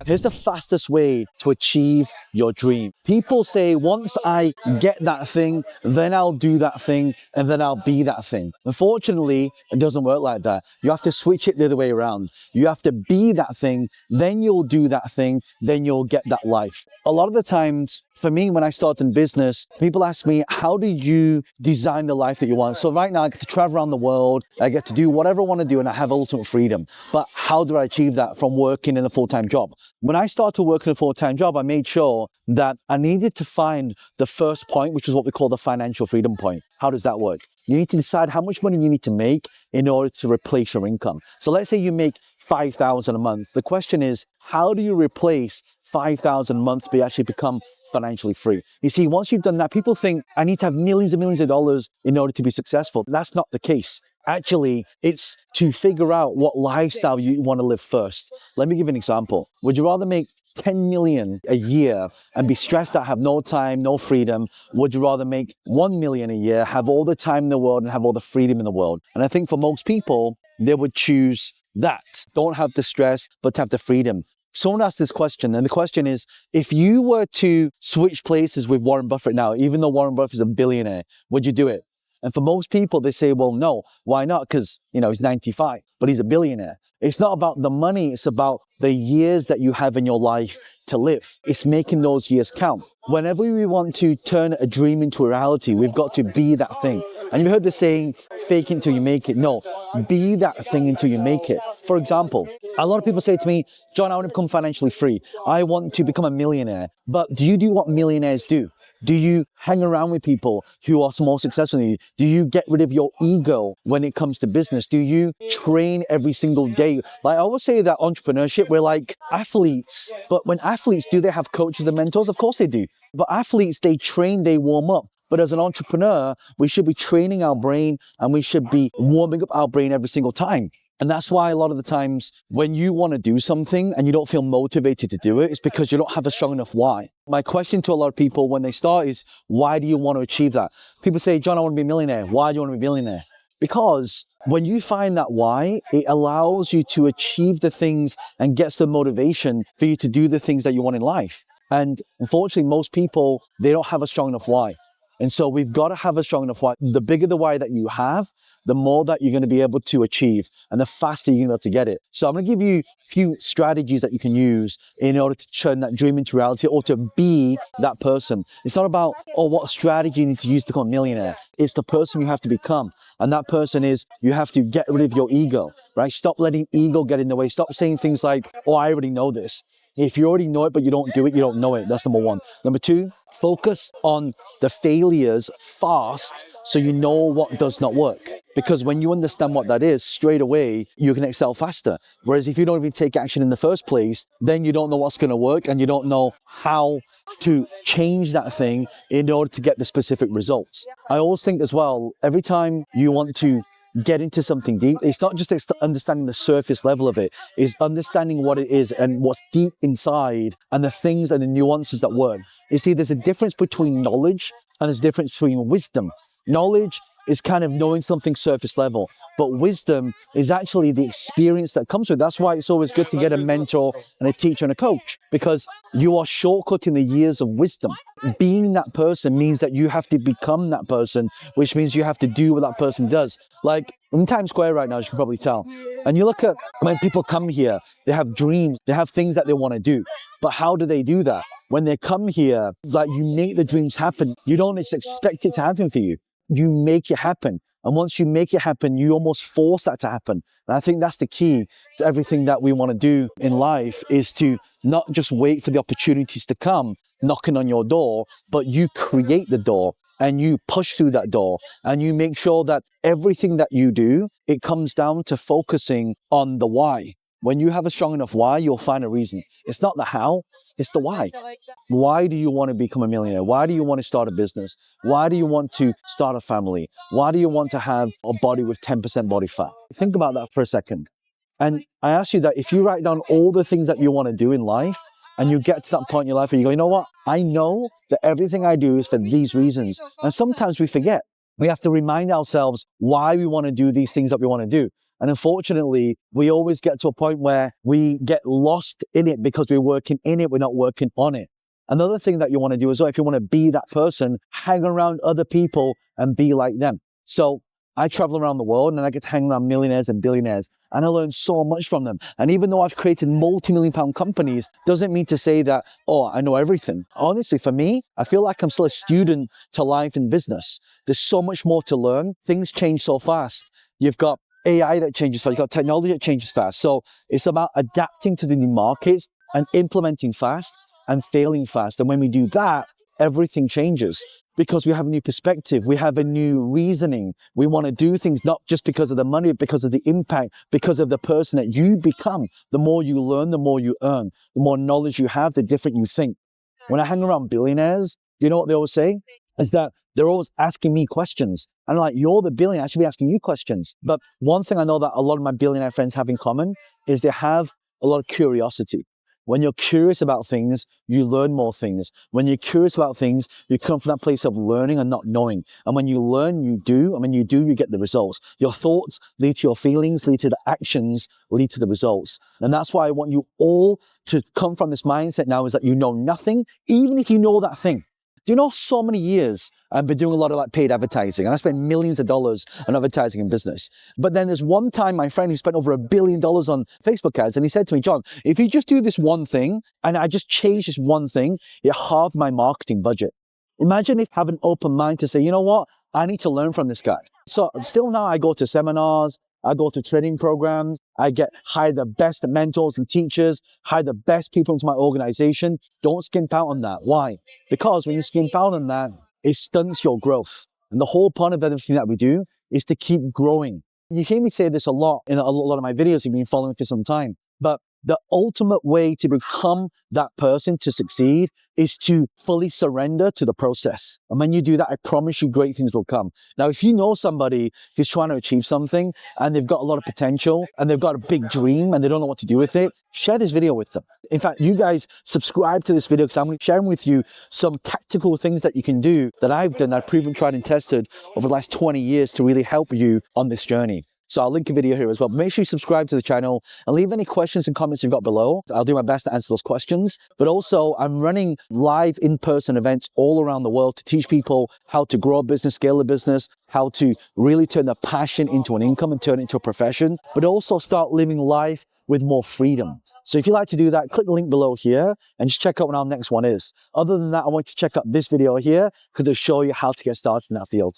Here's the fastest way to achieve your dream. People say, once I get that thing, then I'll do that thing, and then I'll be that thing. Unfortunately, it doesn't work like that. You have to switch it the other way around. You have to be that thing, then you'll do that thing, then you'll get that life. A lot of the times, for me, when I started in business, people ask me, how do you design the life that you want? So right now, I get to travel around the world, I get to do whatever I want to do, and I have ultimate freedom. But how do I achieve that from working in a full-time job? When I started working a full-time job, I made sure that I needed to find the first point, which is what we call the financial freedom point. How does that work? You need to decide how much money you need to make in order to replace your income. So let's say you make $5,000 a month. The question is, how do you replace $5,000 a month to actually become financially free? You see, once you've done that, people think I need to have millions and millions of dollars in order to be successful. That's not the case. Actually, it's to figure out what lifestyle you want to live first. Let me give you an example. Would you rather make 10 million a year and be stressed out, have no time, no freedom? Would you rather make 1 million a year, have all the time in the world and have all the freedom in the world? And I think for most people, they would choose that. Don't have the stress, but to have the freedom. Someone asked this question, and the question is, if you were to switch places with Warren Buffett now, even though Warren Buffett is a billionaire, would you do it? And for most people, they say, well, no, why not? Because, he's 95, but he's a billionaire. It's not about the money. It's about the years that you have in your life to live. It's making those years count. Whenever we want to turn a dream into a reality, we've got to be that thing. And you've heard the saying, fake it until you make it. No, be that thing until you make it. For example, a lot of people say to me, John, I want to become financially free. I want to become a millionaire. But do you do what millionaires do? Do you hang around with people who are more successful than you? Do you get rid of your ego when it comes to business? Do you train every single day? Like I always say that entrepreneurship, we're like athletes. But when athletes, do they have coaches and mentors? Of course they do. But athletes, they train, they warm up. But as an entrepreneur, we should be training our brain and we should be warming up our brain every single time. And that's why a lot of the times when you want to do something and you don't feel motivated to do it, it's because you don't have a strong enough why. My question to a lot of people when they start is, why do you want to achieve that? People say, John, I want to be a millionaire. Why do you want to be a millionaire? Because when you find that why, it allows you to achieve the things and gets the motivation for you to do the things that you want in life. And unfortunately, most people, they don't have a strong enough why. And so we've got to have a strong enough why. The bigger the why that you have, the more that you're going to be able to achieve and the faster you're going to be able to get it. So I'm going to give you a few strategies that you can use in order to turn that dream into reality or to be that person. It's not about, what strategy you need to use to become a millionaire. It's the person you have to become. And that person is, you have to get rid of your ego, right? Stop letting ego get in the way. Stop saying things like, I already know this. If you already know it, but you don't do it, you don't know it. That's number one. Number two, focus on the failures fast so you know what does not work. Because when you understand what that is, straight away, you can excel faster. Whereas if you don't even take action in the first place, then you don't know what's going to work and you don't know how to change that thing in order to get the specific results. I always think as well, every time you want to get into something deep, it's not just understanding the surface level of it, it's understanding what it is and what's deep inside and the things and the nuances that work. You see, there's a difference between knowledge and there's a difference between wisdom. Knowledge is kind of knowing something surface level, but wisdom is actually the experience that comes with it. That's why it's always good to get a mentor and a teacher and a coach, because you are shortcutting the years of wisdom. Being that person means that you have to become that person, which means you have to do what that person does. Like in Times Square right now, as you can probably tell, and you look at when people come here, they have dreams, they have things that they want to do. But how do they do that? When they come here, like you make the dreams happen. You don't just expect it to happen for you. You make it happen. And once you make it happen, you almost force that to happen. And I think that's the key to everything that we want to do in life, is to not just wait for the opportunities to come knocking on your door, but you create the door and you push through that door and you make sure that everything that you do, it comes down to focusing on the why. When you have a strong enough why, you'll find a reason. It's not the how, it's the why. Why do you want to become a millionaire? Why do you want to start a business? Why do you want to start a family? Why do you want to have a body with 10% body fat? Think about that for a second. And I ask you that if you write down all the things that you want to do in life, and you get to that point in your life where you go, you know what? I know that everything I do is for these reasons. And sometimes we forget. We have to remind ourselves why we want to do these things that we want to do. And unfortunately, we always get to a point where we get lost in it because we're working in it, we're not working on it. Another thing that you want to do as well, if you want to be that person, hang around other people and be like them. So I travel around the world and I get to hang around millionaires and billionaires, and I learn so much from them. And even though I've created multi-million-pound companies, doesn't mean to say that, oh, I know everything. Honestly, for me, I feel like I'm still a student to life and business. There's so much more to learn. Things change so fast. You've got AI that changes fast. You've got technology that changes fast. So it's about adapting to the new markets and implementing fast and failing fast. And when we do that, everything changes. Because we have a new perspective, we have a new reasoning. We want to do things not just because of the money, but because of the impact, because of the person that you become. The more you learn, the more you earn. The more knowledge you have, the different you think. When I hang around billionaires, you know what they always say? Is that they're always asking me questions. And I'm like, you're the billionaire, I should be asking you questions. But one thing I know that a lot of my billionaire friends have in common is they have a lot of curiosity. When you're curious about things, you learn more things. When you're curious about things, you come from that place of learning and not knowing. And when you learn, you do. And when you do, you get the results. Your thoughts lead to your feelings, lead to the actions, lead to the results. And that's why I want you all to come from this mindset now, is that you know nothing, even if you know that thing. Do you know, so many years I've been doing a lot of paid advertising, and I spent millions of dollars on advertising in business. But then there's one time my friend who spent over $1 billion on Facebook ads, and he said to me, John, if you just do this one thing, and I just change this one thing, it halved my marketing budget. Imagine if I have an open mind to say, you know what, I need to learn from this guy. So still now I go to seminars, I go to training programs, hire the best mentors and teachers, hire the best people into my organization. Don't skimp out on that. Why? Because when you skimp out on that, it stunts your growth. And the whole point of everything that we do is to keep growing. You hear me say this a lot in a lot of my videos you've been following for some time, but the ultimate way to become that person to succeed is to fully surrender to the process. And when you do that, I promise you great things will come. Now, if you know somebody who's trying to achieve something and they've got a lot of potential and they've got a big dream and they don't know what to do with it, share this video with them. In fact, you guys subscribe to this video because I'm going to share with you some tactical things that you can do that I've done, that I've proven, tried and tested over the last 20 years to really help you on this journey. So I'll link a video here as well. Make sure you subscribe to the channel and leave any questions and comments you've got below. I'll do my best to answer those questions. But also, I'm running live in-person events all around the world to teach people how to grow a business, scale a business, how to really turn their passion into an income and turn it into a profession, but also start living life with more freedom. So if you'd like to do that, click the link below here and just check out when our next one is. Other than that, I want you to check out this video here because it'll show you how to get started in that field.